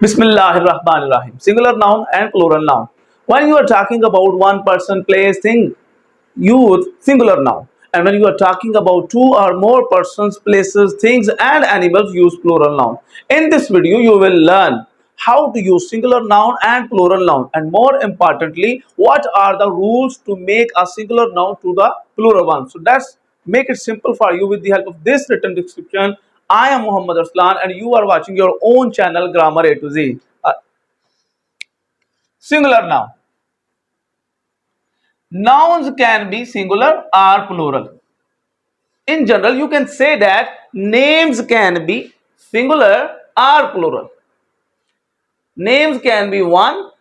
Bismillahirrahmanirrahim. Singular noun and plural noun. When you are talking about one person, place, thing, use singular noun. And when you are talking about two or more persons, places, things, and animals, use plural noun. In this video, you will learn how to use singular noun and plural noun, and more importantly, what are the rules to make a singular noun to the plural one. So let's make it simple for you with the help of this written description. I am Muhammad Arslan, and you are watching your own channel Grammar A to Z. Singular noun. Nouns can be singular or plural. In general, you can say that names can be singular or plural. Names can be one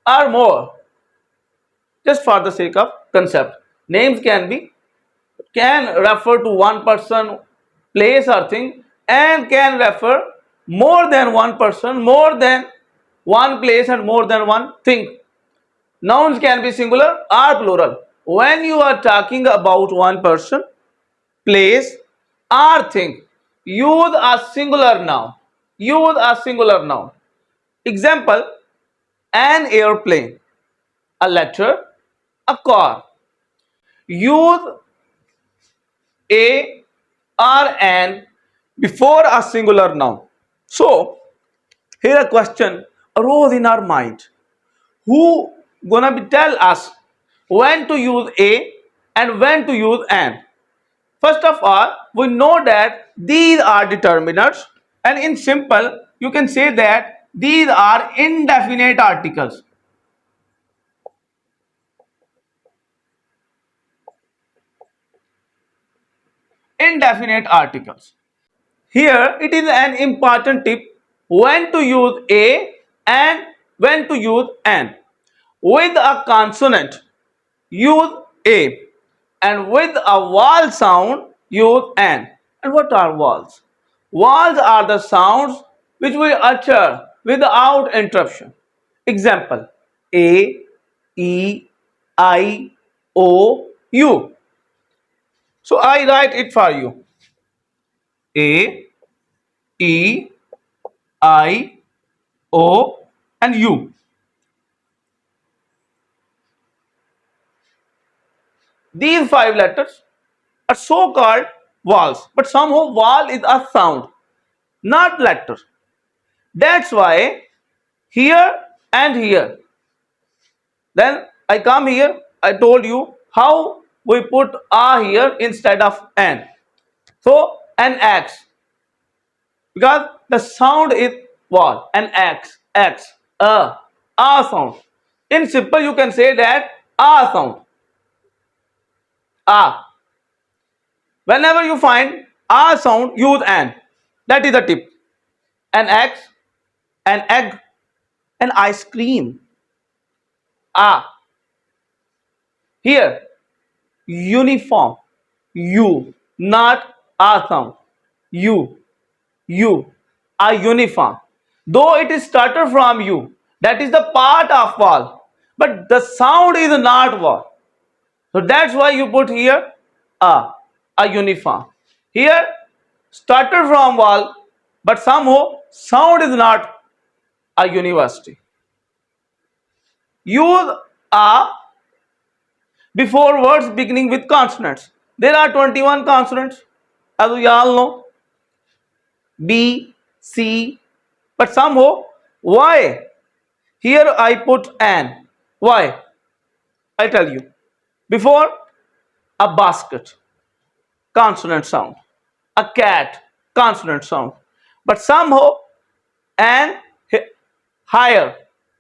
or more. Just for the sake of concept, names can refer to one person, place, or thing, and can refer more than one person, more than one place, and more than one thing. Nouns can be singular or plural. When you are talking about one person, place, or thing, use a singular noun. Use a singular noun. Example: an airplane, a letter, a car. Use a or an before a singular noun. So, here a question arose in our mind. Who gonna be tell us when to use a and when to use an? First of all, we know that these are determiners, and in simple, you can say that these are indefinite articles. Indefinite articles. Here, it is an important tip when to use a and when to use an. With a consonant, use a, and with a vowel sound, use an. And what are vowels? Vowels are the sounds which we utter without interruption. Example: a, e, I, o, u. So I write it for you: a, e, I, o, and u. These five letters are so called vowels, but somehow vowel is a sound, not letter. That's why here and here. Then I come here, I told you how we put a here instead of an. So an x, because the sound is vowel, an x, a sound. In simple, you can say that a sound, a. Whenever you find a sound, use an. That is the tip. An x, an egg, an ice cream. A. Here, uniform. U, not a sound. U. A uniform. Though it is started from you, that is the part of vowel, but the sound is not vowel. So that's why you put here a uniform. Here, started from vowel, but somehow sound is not a university. Use a before words beginning with consonants. There are 21 consonants, as we all know. B, C, but somehow, why? Here I put an. Why? I tell you. Before, a basket, consonant sound. A cat, consonant sound. But somehow, an higher,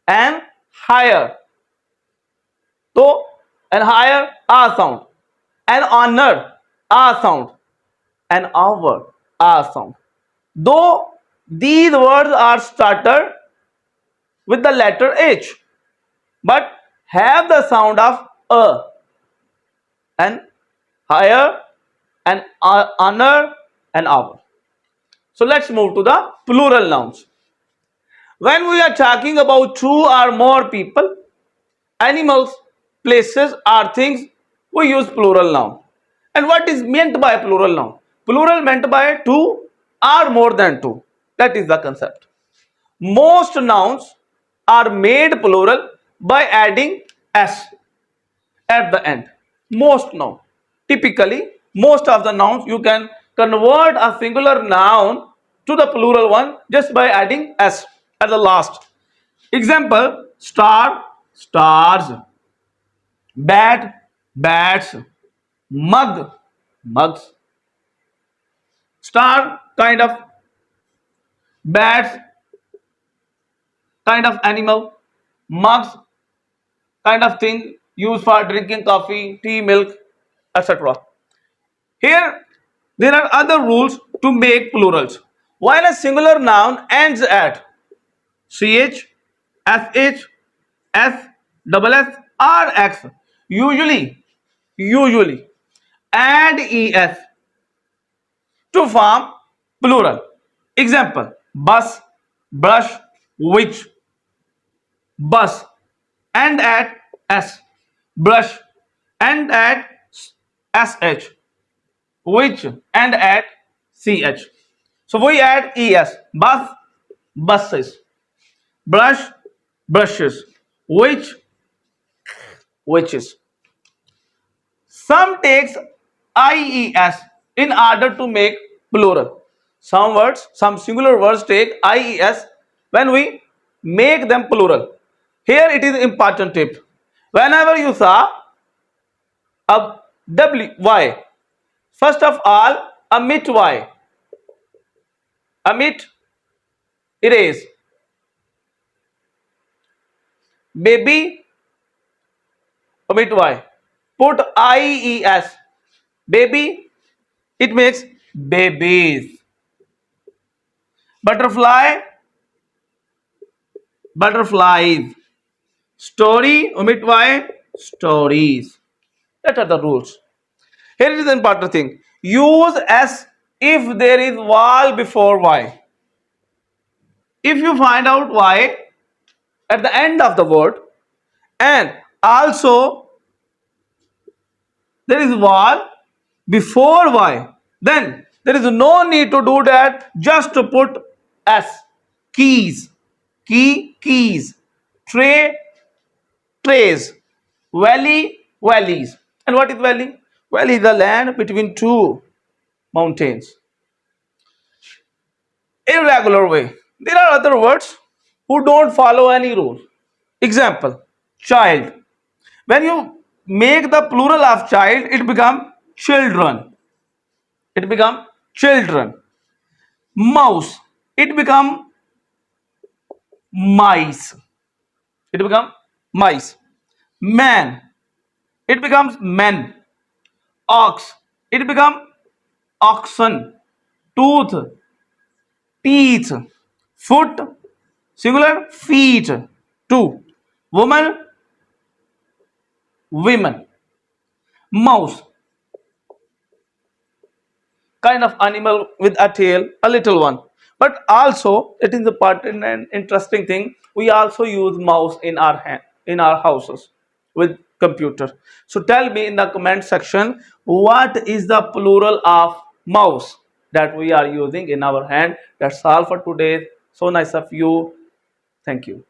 and higher. So, and higher, a sound. An honor, a sound. An hour, a sound. Though these words are started with the letter H, but have the sound of a, and higher, and honor, and hour. So let's move to the plural nouns. When we are talking about two or more people, animals, places, or things, we use plural noun. And what is meant by plural noun? Plural meant by two or more than two. That is the concept. Most nouns are made plural by adding s at the end. Most noun. Typically, most of the nouns you can convert a singular noun to the plural one just by adding s at the last. Example: star, stars; bat, bats; mug, mugs; star, kind of; bats, kind of animal; mugs, kind of thing used for drinking coffee, tea, milk, etc. Here, there are other rules to make plurals. While a singular noun ends at ch, sh, s, double s, or x, usually add es to form plural. Example: bus, brush, which; bus and add s, brush and add sh, which and add ch. So we add es: bus, buses; brush, brushes; which, witches. Some takes ies in order to make plural. Some words, some singular words take ies when we make them plural. Here it is important tip. Whenever you saw a wy, first of all omit y, omit, erase. Baby, omit y. Put ies. Baby, it makes babies. Butterfly, butterflies. Story, omit y, stories. That are the rules. Here is the important thing. Use s if there is vowel before y. If you find out y at the end of the word and also there is vowel before y, then there is no need to do that. Just to put s. Keys, key, keys; tray, trays; valley, valleys. And what is valley? Valley is the land between two mountains. Irregular way. There are other words who don't follow any rule. Example: child. When you make the plural of child, it become children. It become children. Mouse. It become mice. It become mice. Man. It becomes men. Ox. It become oxen. Tooth. Teeth. Foot. Singular, feet. Two. Woman, women. Mouse, kind of animal with a tail, a little one. But also it is important and interesting thing, we also use mouse in our in our houses with computer. So tell me in the comment section, what is the plural of mouse that we are using in our hand? That's all for today. So nice of you. Thank you.